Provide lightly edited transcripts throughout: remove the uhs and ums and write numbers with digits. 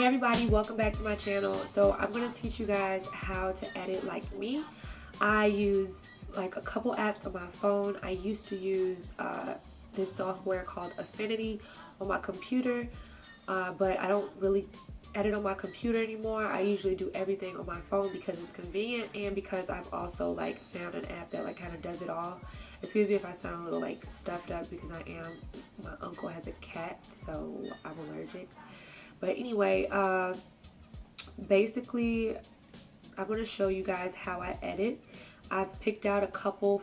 everybody, welcome back to my channel. So I'm going to teach you guys how to edit like me. I use like a couple apps on my phone. I used to use this software called Affinity on my computer, but I don't really edit on my computer anymore. I usually do everything on my phone because it's convenient, and because I've also like found an app that like kind of does it all. Excuse me if I sound a little like stuffed up because my uncle has a cat, so I'm allergic. But anyway, basically I'm going to show you guys how I edit. I've picked out a couple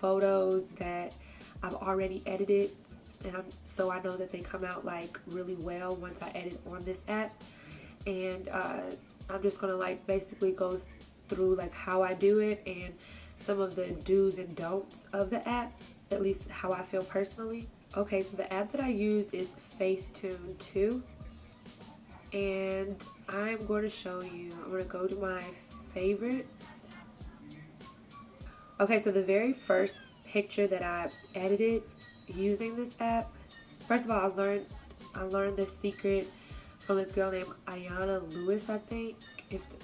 photos that I've already edited, and so I know that they come out like really well once I edit on this app. And I'm just going to like basically go through like how I do it and some of the do's and don'ts of the app, at least how I feel personally. Okay, so the app that I use is Facetune 2. And I'm going to show you, I'm going to go to my favorites. Okay, so the very first picture that I edited using this app, first of all, I learned this secret from this girl named Ayana Lewis, I think.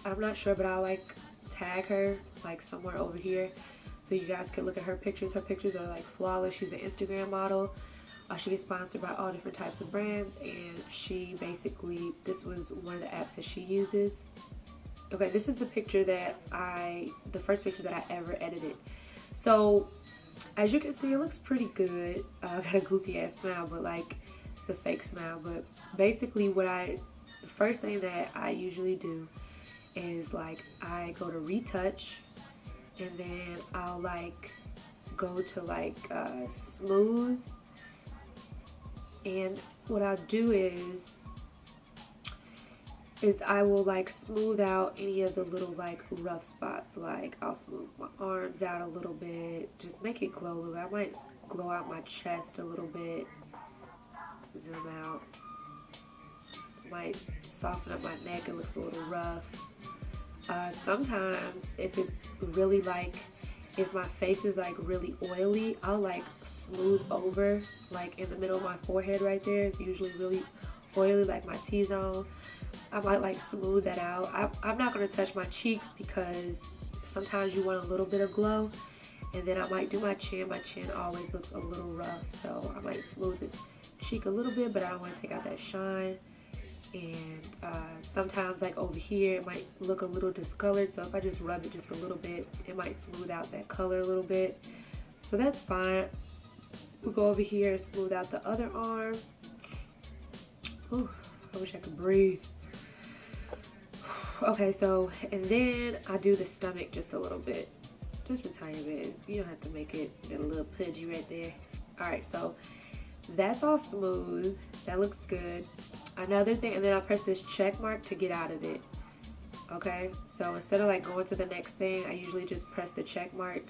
I'm not sure, but I'll like tag her like somewhere over here so you guys can look at her pictures. Her pictures are like flawless. She's an Instagram model. She gets sponsored by all different types of brands, and she basically, this was one of the apps that she uses. Okay, this is the picture that the first picture that I ever edited. So as you can see, it looks pretty good. I got a goofy ass smile, but like it's a fake smile. But basically the first thing that I usually do is like I go to retouch, and then I'll like go to like smooth. And what I'll do is I will like smooth out any of the little like rough spots. Like I'll smooth my arms out a little bit, just make it glow a little bit. I might glow out my chest a little bit, zoom out. Might soften up my neck, it looks a little rough. Sometimes if it's really like, if my face is like really oily, I'll like smooth over like in the middle of my forehead right there. It's usually really oily, like my T-zone. I might like smooth that out. I'm not going to touch my cheeks because sometimes you want a little bit of glow. And then I might do my chin. My chin always looks a little rough, so I might smooth the cheek a little bit, but I don't want to take out that shine. And sometimes like over here it might look a little discolored, so if I just rub it just a little bit, it might smooth out that color a little bit. So that's fine. We'll go over here and smooth out the other arm. Ooh, I wish I could breathe. Okay, so, and then I do the stomach just a little bit. Just a tiny bit. You don't have to make it a little pudgy right there. Alright, so that's all smooth. That looks good. Another thing, and then I'll press this check mark to get out of it. Okay, so instead of like going to the next thing, I usually just press the check mark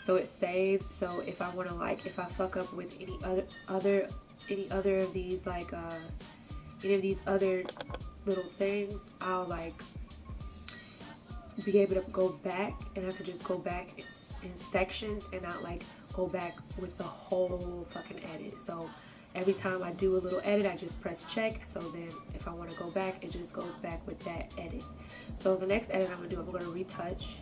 so it saves. So if I want to like, if I fuck up with any other of these like any of these other little things, I'll like be able to go back, and I could just go back in sections and not like go back with the whole fucking edit. So every time I do a little edit, I just press check, so then if I want to go back, it just goes back with that edit. So the next edit I'm going to do, I'm going to retouch,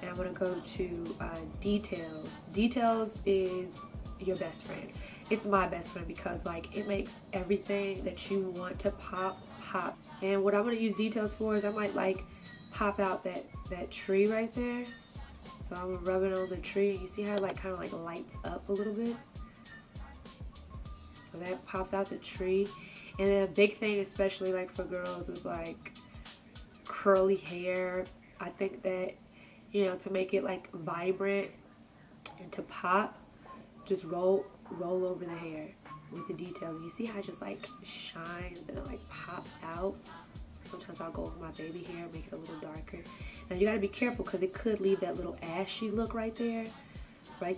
and I'm going to go to details. Details is your best friend. It's my best friend because like it makes everything that you want to pop. And what I'm going to use details for is I might like pop out that tree right there. So I'm going to rub it on the tree, and you see how it like kind of like lights up a little bit? So that pops out the tree. And then a big thing, especially like for girls with like curly hair, I think that, you know, to make it like vibrant and to pop, just roll over the hair with the details. You see how it just like shines and it like pops out? Sometimes I'll go over my baby hair, make it a little darker. Now you gotta be careful because it could leave that little ashy look right there on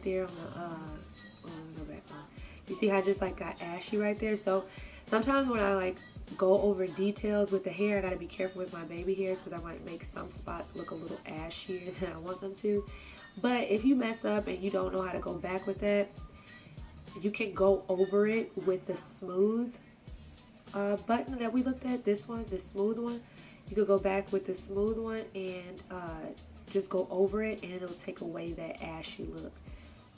the go back on. You see how I just like got ashy right there? So sometimes when I like go over details with the hair, I gotta be careful with my baby hairs because I might make some spots look a little ashier than I want them to. But if you mess up and you don't know how to go back with that, you can go over it with the smooth button that we looked at, this one, the smooth one, you could go back with the smooth one and just go over it, and it'll take away that ashy look.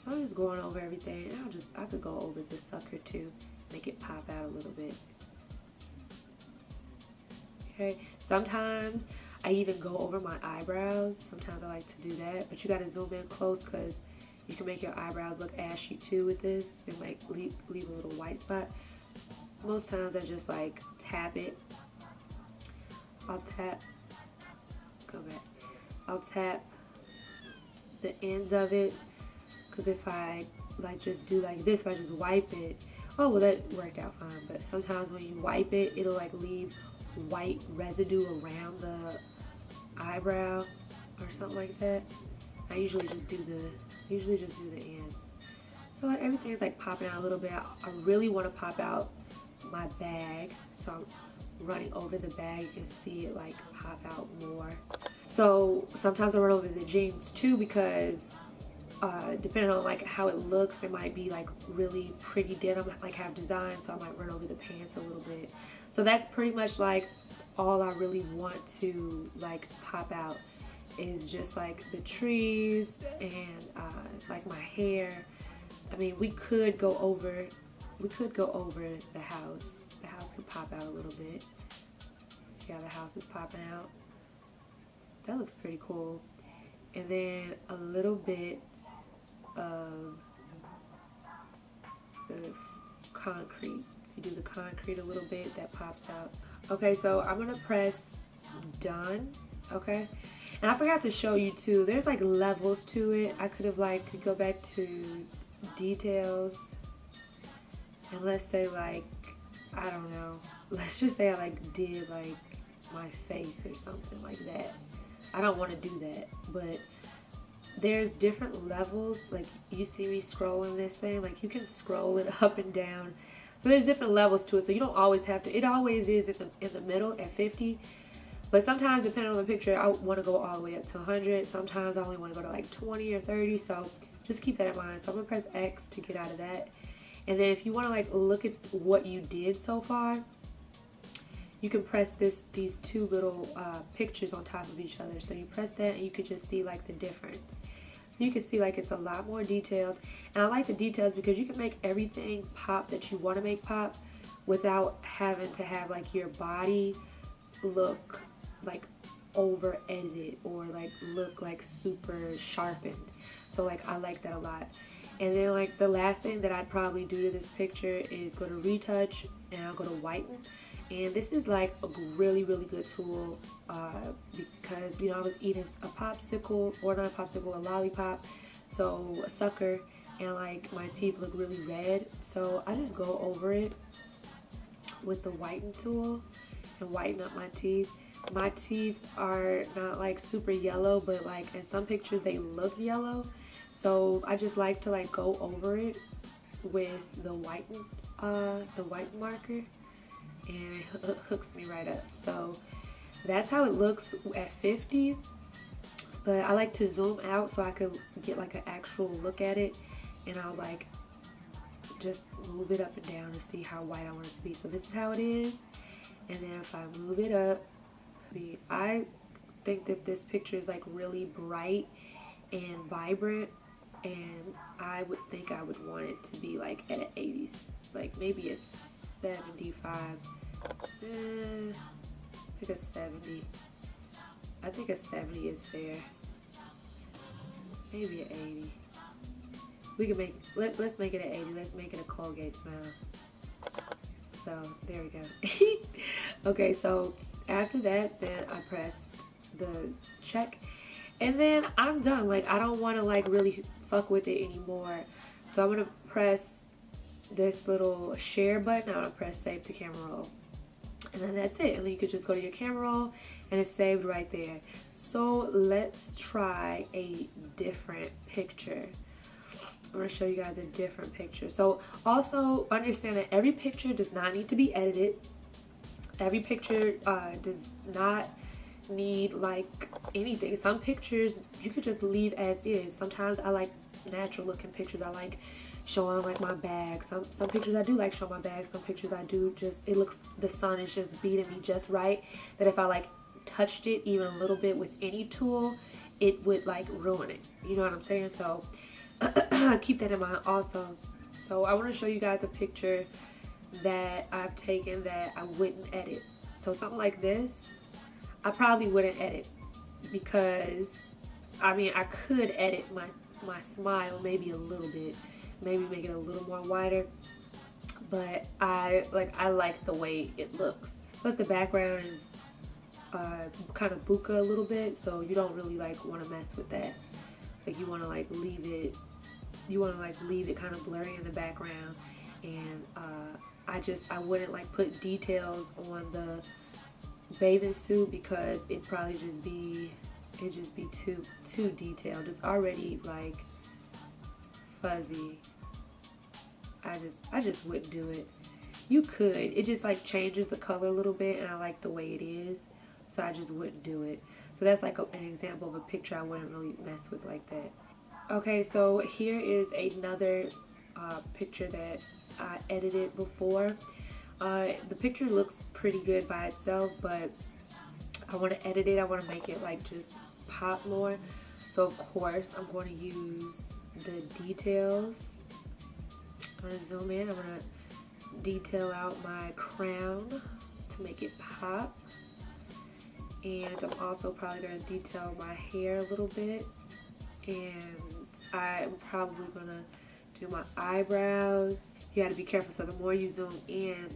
So I'm just going over everything. I could go over this sucker too, make it pop out a little bit. Okay, sometimes I even go over my eyebrows. Sometimes I like to do that, but you gotta zoom in close because you can make your eyebrows look ashy too with this and like leave a little white spot. Most times I just like tap it. I'll tap the ends of it, because if I like just do like this, if I just wipe it, oh well, that worked out fine. But sometimes when you wipe it, it'll like leave white residue around the eyebrow or something like that. I usually just do the ends. So everything's like popping out a little bit. I really want to pop out my bag, so I'm running over the bag. You can see it like pop out more. So sometimes I run over the jeans too, because depending on like how it looks, it might be like really pretty denim, like have design, so I might run over the pants a little bit. So that's pretty much like all I really want to like pop out, is just like the trees and like my hair. I mean, we could go over the house. The house could pop out a little bit. See how the house is popping out? That looks pretty cool. And then a little bit of the concrete. If you do the concrete a little bit, that pops out. Okay, so I'm gonna press done. Okay, and I forgot to show you too, there's like levels to it. I could have like go back to details, and let's say like, I don't know, let's just say I like did like my face or something like that. I don't want to do that, but there's different levels. Like you see me scrolling this thing, like you can scroll it up and down. So there's different levels to it, so you don't always have to, it always is in the middle at 50. But sometimes, depending on the picture, I want to go all the way up to 100. Sometimes I only want to go to like 20 or 30. So just keep that in mind. So I'm going to press X to get out of that. And then if you want to like look at what you did so far, you can press these two little pictures on top of each other. So you press that and you can just see like the difference. So you can see like it's a lot more detailed. And I like the details because you can make everything pop that you want to make pop without having to have like your body look like over edited or like look like super sharpened. So like I like that a lot. And then like the last thing that I'd probably do to this picture is go to retouch, and I'll go to whiten. And this is like a really good tool because, you know, I was eating a popsicle, or not a popsicle, a lollipop, so a sucker, and like my teeth look really red. So I just go over it with the whiten tool and whiten up my teeth. My teeth are not like super yellow, but like in some pictures they look yellow. So I just like to like go over it with the white marker, and it hooks me right up. So that's how it looks at 50. But I like to zoom out so I could get like an actual look at it, and I'll like just move it up and down to see how white I want it to be. So this is how it is. And then if I move it up, I think that this picture is like really bright and vibrant, and I would think I would want it to be like at an 80s, like maybe a 75. I think a 70. I think a 70 is fair. Maybe an 80. We can make, let's make it an 80. Let's make it a Colgate smile. So there we go. Okay, so after that, then I press the check, and then I'm done. Like I don't want to like really fuck with it anymore. So I'm gonna press this little share button. I'm gonna press save to camera roll, and then that's it. And then you could just go to your camera roll, and it's saved right there. So let's try a different picture. I'm going to show you guys a different picture. So also understand that every picture does not need to be edited. Every picture does not need like anything. Some pictures you could just leave as is. Sometimes I like natural looking pictures. I like showing like my bag. Some pictures I do like show my bag. Some pictures I do just, it looks, the sun is just beating me just right, that if I like touched it even a little bit with any tool, it would like ruin it. You know what I'm saying? So keep that in mind also. So I want to show you guys a picture that I've taken that I wouldn't edit. So something like this, I probably wouldn't edit, because I mean, I could edit my smile maybe a little bit, maybe make it a little more wider, but I like the way it looks. Plus the background is kind of bokeh a little bit, so you don't really like want to mess with that. Like you want to like leave it kind of blurry in the background. And I wouldn't like put details on the bathing suit, because it'd probably just be too detailed. It's already like fuzzy. I just wouldn't do it. You could, it just like changes the color a little bit, and I like the way it is, so I just wouldn't do it. So that's like an example of a picture I wouldn't really mess with like that. Okay, so here is another picture that I edited before. The picture looks pretty good by itself, but I want to edit it. I want to make it like just pop more. So of course I'm going to use the details. I'm going to zoom in. I'm going to detail out my crown to make it pop. And I'm also probably going to detail my hair a little bit. And I'm probably going to do my eyebrows. You got to be careful, so the more you zoom in,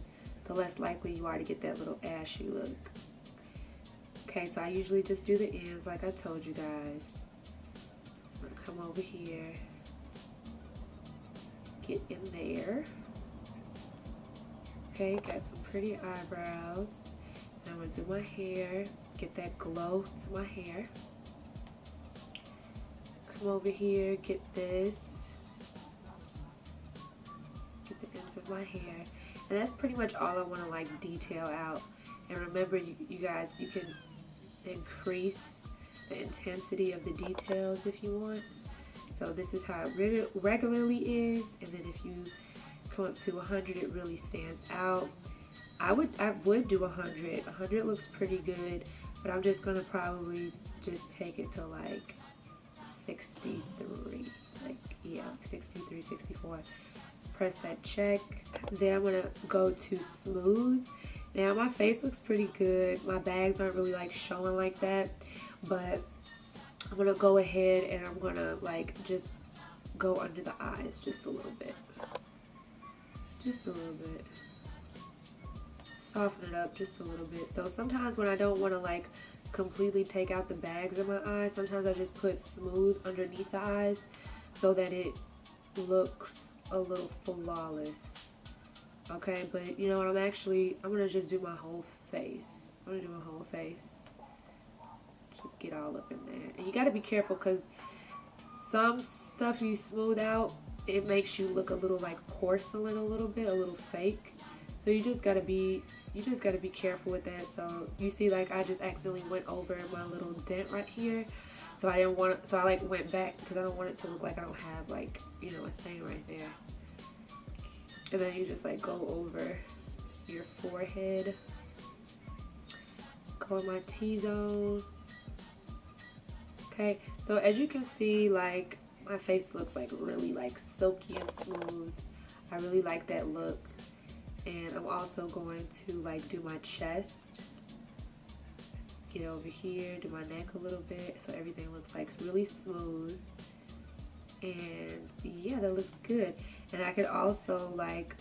the less likely you are to get that little ashy look. Okay, so I usually just do the ends like I told you guys. I'm going to come over here, get in there. Okay, got some pretty eyebrows. And I'm going to do my hair, get that glow to my hair. Come over here, get this. Get the ends of my hair. And that's pretty much all I want to like detail out. And remember, you guys, you can increase the intensity of the details if you want. So this is how it regularly is, and then if you come up to 100, it really stands out. I would do 100. 100 looks pretty good, but I'm just gonna probably just take it to like 63, like yeah, 63, 64. Press that check. Then I'm gonna go to smooth. Now my face looks pretty good. My bags aren't really like showing like that, but I'm gonna go ahead and I'm gonna like just go under the eyes just a little bit. Just a little bit. Soften it up just a little bit. So sometimes when I don't want to like completely take out the bags in my eyes, sometimes I just put smooth underneath the eyes so that it looks a little flawless. Okay, but you know what, I'm gonna just do my whole face. I'm gonna do my whole face. Just get all up in there. And you gotta be careful, because some stuff you smooth out, it makes you look a little like porcelain, a little bit, a little fake. So you just gotta be careful with that. So you see, like I just accidentally went over my little dent right here. So I didn't want it, so I like went back because I don't want it to look like I don't have like, you know, a thing right there. And then you just like go over your forehead. Go in my T-zone. Okay, so as you can see, like my face looks like really like silky and smooth. I really like that look. And I'm also going to like do my chest. Get over here, do my neck a little bit so everything looks like really smooth. And yeah, that looks good. And I could also like,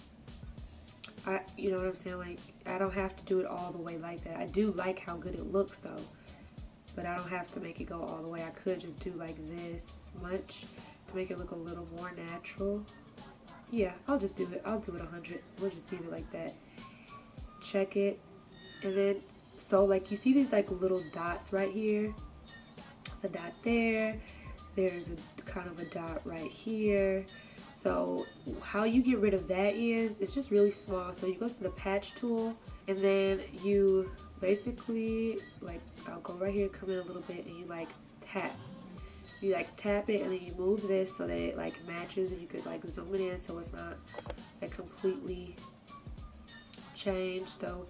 you know what I'm saying, like I don't have to do it all the way like that. I do like how good it looks though, but I don't have to make it go all the way. I could just do like this much to make it look a little more natural. Yeah, I'll just do it. I'll do it 100. We'll just leave it like that. Check it. And then, so like you see these like little dots right here. It's a dot there. There's a kind of a dot right here. So how you get rid of that is, it's just really small. So you go to the patch tool, and then you basically like, I'll go right here, come in a little bit, and you like tap. you like tap it and then you move this so that it like matches, and you could like zoom it in so it's not like completely changed. So,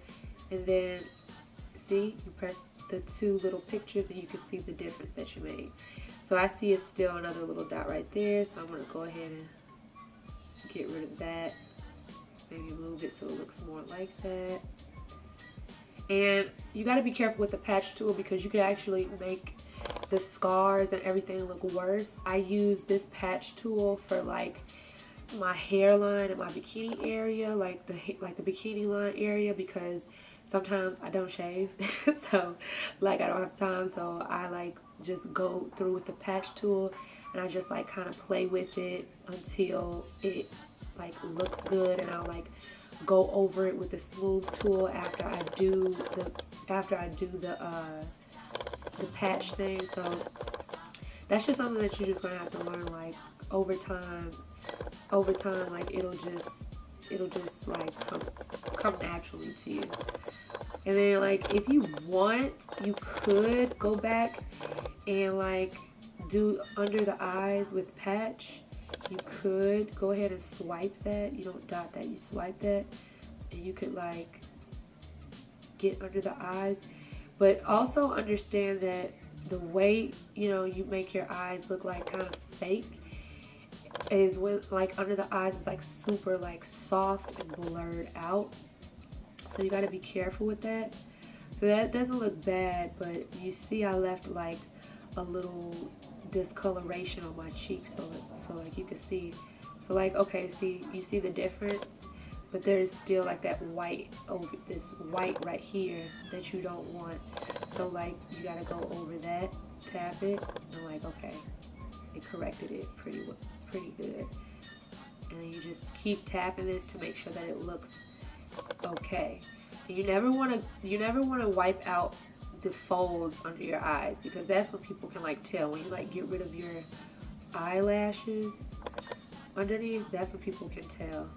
and then see, you press the two little pictures and you can see the difference that you made. So I see it's still another little dot right there, so I'm going to go ahead and get rid of that. Maybe move it so it looks more like that. And you got to be careful with the patch tool because you can actually make the scars and everything look worse. I use this patch tool for like my hairline and my bikini area, like the bikini line area, because sometimes I don't shave. So like I don't have time, so I like just go through with the patch tool and I just like kind of play with it until it like looks good, and I'll like go over it with the smooth tool after I do the patch thing. So that's just something that you're just gonna have to learn like over time, like it'll just like come naturally to you. And then like if you want, you could go back and like do under the eyes with patch. You could go ahead and swipe that. You don't dot that, you swipe that, and you could like get under the eyes. But also understand that the way, you know, you make your eyes look like kind of fake is when like under the eyes is like super like soft and blurred out. So you got to be careful with that. So that doesn't look bad, but you see I left like a little discoloration on my cheek, so like you can see. So like, okay, see, you see the difference, but there's still like that white over this white right here that you don't want. So like you got to go over that, tap it, and like, okay, it corrected it pretty good. And then you just keep tapping this to make sure that it looks okay. And you never want to wipe out the folds under your eyes, because that's when people can like tell when you like get rid of your eyelashes underneath. That's when people can tell.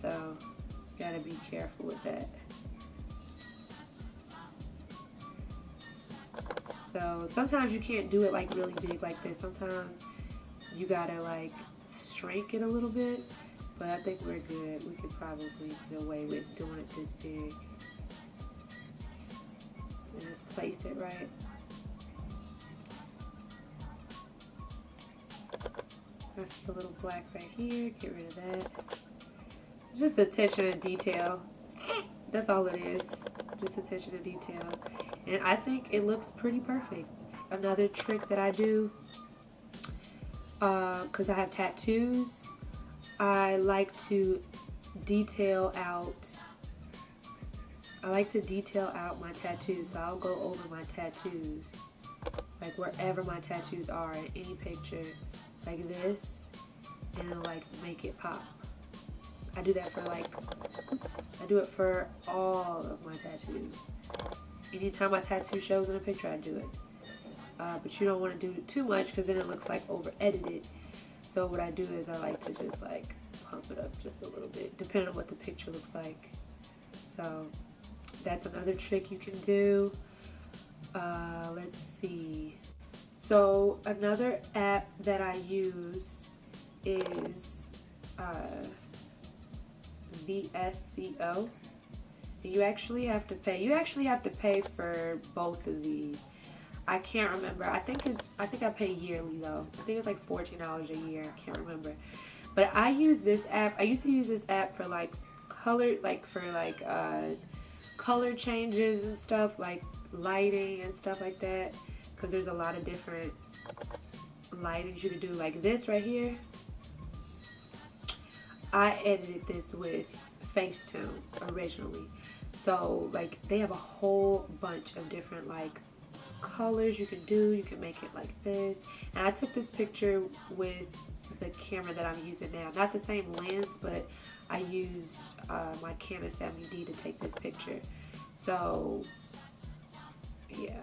So you gotta be careful with that. So sometimes you can't do it like really big like this. Sometimes you gotta like shrink it a little bit, but I think we're good. We could probably get away with doing it this big. And just place it right. That's the little black right here. Get rid of that. It's just attention to detail. That's all it is. Just attention to detail. And I think it looks pretty perfect. Another trick that I do, because I have tattoos, I like to detail out my tattoos. So I'll go over my tattoos, like wherever my tattoos are in any picture, like this, and I'll like make it pop. I do that for like, I do it for all of my tattoos. Anytime my tattoo shows in a picture, I do it. But you don't want to do it too much because then it looks like over edited. So what I do is I like to just like pump it up just a little bit, depending on what the picture looks like. So that's another trick you can do. Let's see. So another app that I use is VSCO. You actually have to pay. You actually have to pay for both of these. I can't remember. I think I pay yearly though. I think it's like $14 a year. I can't remember. But I use this app. I used to use this app for like color, color changes and stuff, like lighting and stuff like that. Because there's a lot of different lightings you can do. Like this right here, I edited this with Facetune originally. So like they have a whole bunch of different like colors you can do. You can make it like this. And I took this picture with the camera that I'm using now. Not the same lens, but I used my Canon 70D to take this picture. So yeah,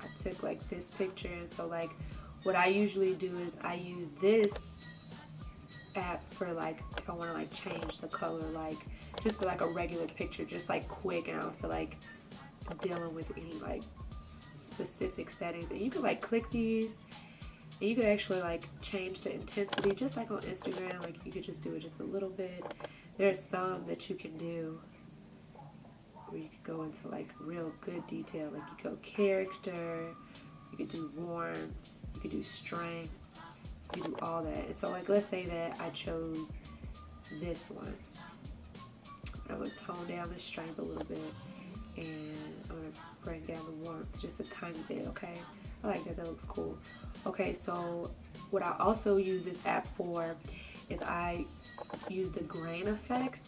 I took like this picture. And so like what I usually do is I use this app for like if I want to like change the color, like just for like a regular picture, just like quick, and I don't feel like dealing with any like specific settings. And you can like click these And you could actually like change the intensity just like on Instagram. Like you could just do it just a little bit. There's some that you can do where you could go into like real good detail. Like you go character, you could do warmth, you could do strength, you could do all that. And so like let's say that I chose this one. I'm going to tone down the strength a little bit, and I'm going to bring down the warmth just a tiny bit, okay? I like that, that looks cool. Okay, so what I also use this app for is I use the grain effect.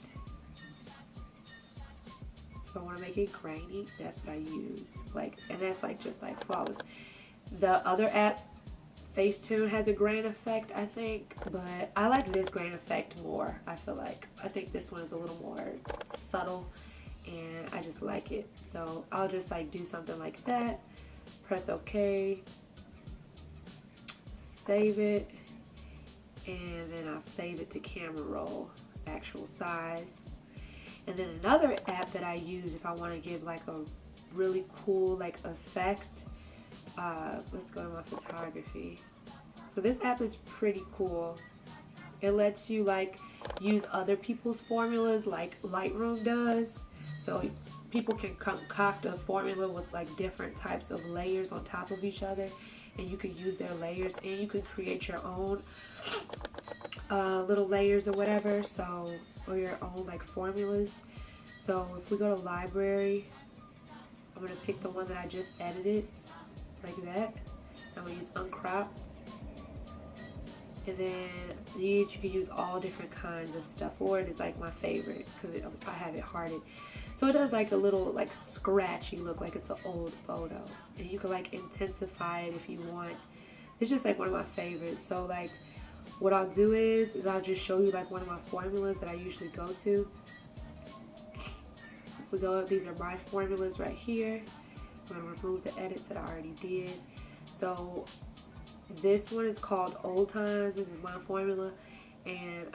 So I want to make it grainy, that's what I use. Like, and that's like just like flawless. The other app, Facetune, has a grain effect, I think, but I like this grain effect more. I feel like I think this one is a little more subtle, and I just like it. So I'll just like do something like that, press OK, save it, and then I'll save it to camera roll, actual size. And then another app that I use if I want to give like a really cool like effect, let's go to my photography. So this app is pretty cool. It lets you like use other people's formulas like Lightroom does. So people can concoct a formula with like different types of layers on top of each other, and you can use their layers, and you can create your own little layers or whatever, so, or your own like formulas. So if we go to library, I'm gonna pick the one that I just edited like that. I'm gonna use uncropped, and then these you can use all different kinds of stuff. Forward is like my favorite because I have it hearted, so it does like a little like scratchy look, like it's an old photo, and you can like intensify it if you want. It's just like one of my favorites. So like what I'll do is I'll just show you like one of my formulas that I usually go to. If we go up, these are my formulas right here. I'm going to remove the edits that I already did. So this one is called Old Times. This is my formula. And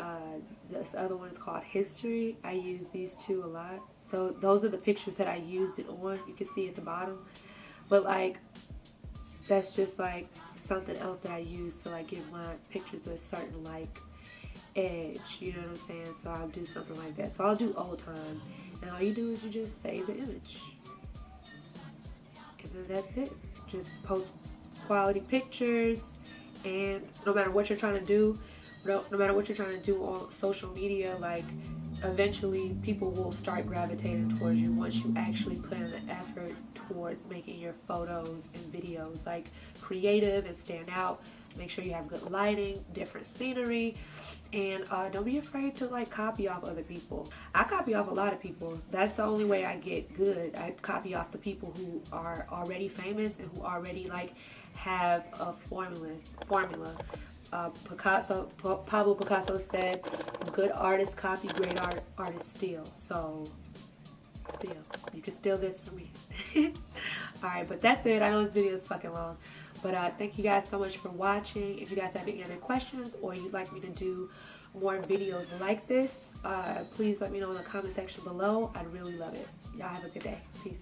this other one is called History. I use these two a lot. So those are the pictures that I used it on. You can see at the bottom. But like, that's just like something else that I use to like give my pictures a certain like edge, you know what I'm saying? So I'll do something like that. So I'll do Old Times, and all you do is you just save the image, and then that's it. Just post quality pictures, and no matter what you're trying to do, no matter what you're trying to do on social media, like eventually people will start gravitating towards you once you actually put in the effort towards making your photos and videos like creative and stand out. Make sure you have good lighting, different scenery, and don't be afraid to like copy off other people. I copy off a lot of people. That's the only way I get good. I copy off the people who are already famous and who already like have a formula. Pablo Picasso said, good artists copy, great artists steal. So steal. You can steal this from me. Alright, but that's it. I know this video is fucking long, but thank you guys so much for watching. If you guys have any other questions or you'd like me to do more videos like this, please let me know in the comment section below. I'd really love it. Y'all have a good day. Peace.